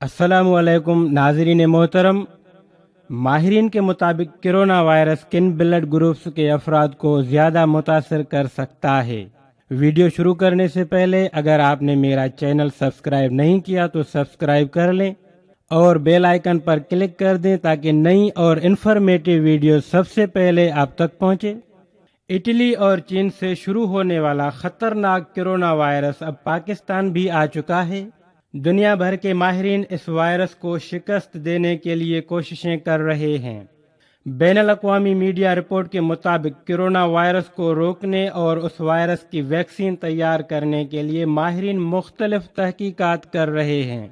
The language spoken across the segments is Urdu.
السلام علیکم ناظرین محترم. ماہرین کے مطابق کرونا وائرس کن بلڈ گروپس کے افراد کو زیادہ متاثر کر سکتا ہے؟ ویڈیو شروع کرنے سے پہلے اگر آپ نے میرا چینل سبسکرائب نہیں کیا تو سبسکرائب کر لیں اور بیل آئیکن پر کلک کر دیں تاکہ نئی اور انفارمیٹیو ویڈیو سب سے پہلے آپ تک پہنچے. اٹلی اور چین سے شروع ہونے والا خطرناک کرونا وائرس اب پاکستان بھی آ چکا ہے. دنیا بھر کے ماہرین اس وائرس کو شکست دینے کے لیے کوششیں کر رہے ہیں. بین الاقوامی میڈیا رپورٹ کے مطابق کرونا وائرس کو روکنے اور اس وائرس کی ویکسین تیار کرنے کے لیے ماہرین مختلف تحقیقات کر رہے ہیں.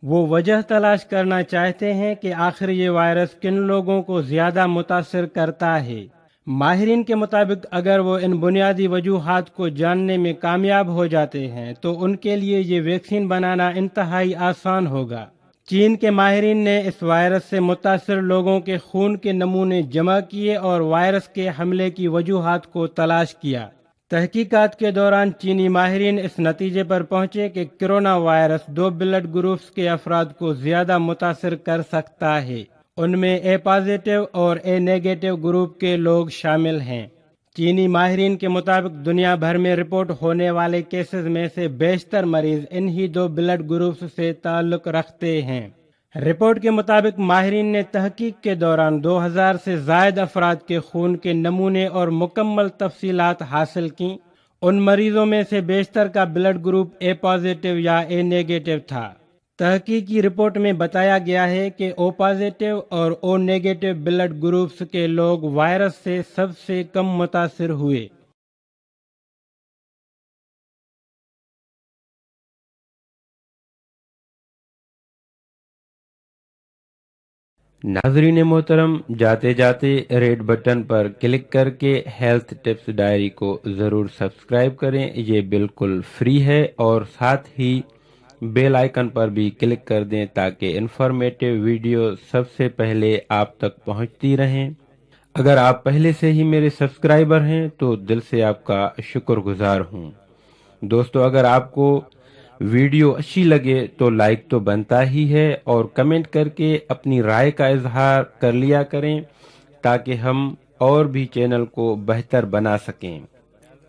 وہ وجہ تلاش کرنا چاہتے ہیں کہ آخر یہ وائرس کن لوگوں کو زیادہ متاثر کرتا ہے. ماہرین کے مطابق اگر وہ ان بنیادی وجوہات کو جاننے میں کامیاب ہو جاتے ہیں تو ان کے لیے یہ ویکسین بنانا انتہائی آسان ہوگا. چین کے ماہرین نے اس وائرس سے متاثر لوگوں کے خون کے نمونے جمع کیے اور وائرس کے حملے کی وجوہات کو تلاش کیا. تحقیقات کے دوران چینی ماہرین اس نتیجے پر پہنچے کہ کرونا وائرس 2 بلڈ گروپس کے افراد کو زیادہ متاثر کر سکتا ہے. ان میں اے پازیٹیو اور اے نیگیٹو گروپ کے لوگ شامل ہیں. چینی ماہرین کے مطابق دنیا بھر میں رپورٹ ہونے والے کیسز میں سے بیشتر مریض انہی 2 بلڈ گروپس سے تعلق رکھتے ہیں. رپورٹ کے مطابق ماہرین نے تحقیق کے دوران 2000 سے زائد افراد کے خون کے نمونے اور مکمل تفصیلات حاصل کیں. ان مریضوں میں سے بیشتر کا بلڈ گروپ اے پازیٹیو یا اے نیگیٹو تھا. تحقیقی رپورٹ میں بتایا گیا ہے کہ او پازیٹیو اور او نیگیٹو بلڈ گروپس کے لوگ وائرس سے سب سے کم متاثر ہوئے. ناظرین محترم، جاتے جاتے ریڈ بٹن پر کلک کر کے ہیلتھ ٹپس ڈائری کو ضرور سبسکرائب کریں. یہ بالکل فری ہے اور ساتھ ہی بیل آئیکن پر بھی کلک کر دیں تاکہ انفارمیٹیو ویڈیو سب سے پہلے آپ تک پہنچتی رہیں. اگر آپ پہلے سے ہی میرے سبسکرائبر ہیں تو دل سے آپ کا شکر گزار ہوں. دوستو، اگر آپ کو ویڈیو اچھی لگے تو لائک تو بنتا ہی ہے اور کمنٹ کر کے اپنی رائے کا اظہار کر لیا کریں تاکہ ہم اور بھی چینل کو بہتر بنا سکیں.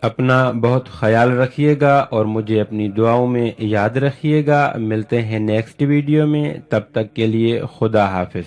اپنا بہت خیال رکھیے گا اور مجھے اپنی دعاؤں میں یاد رکھیے گا. ملتے ہیں نیکسٹ ویڈیو میں، تب تک کے لیے خدا حافظ.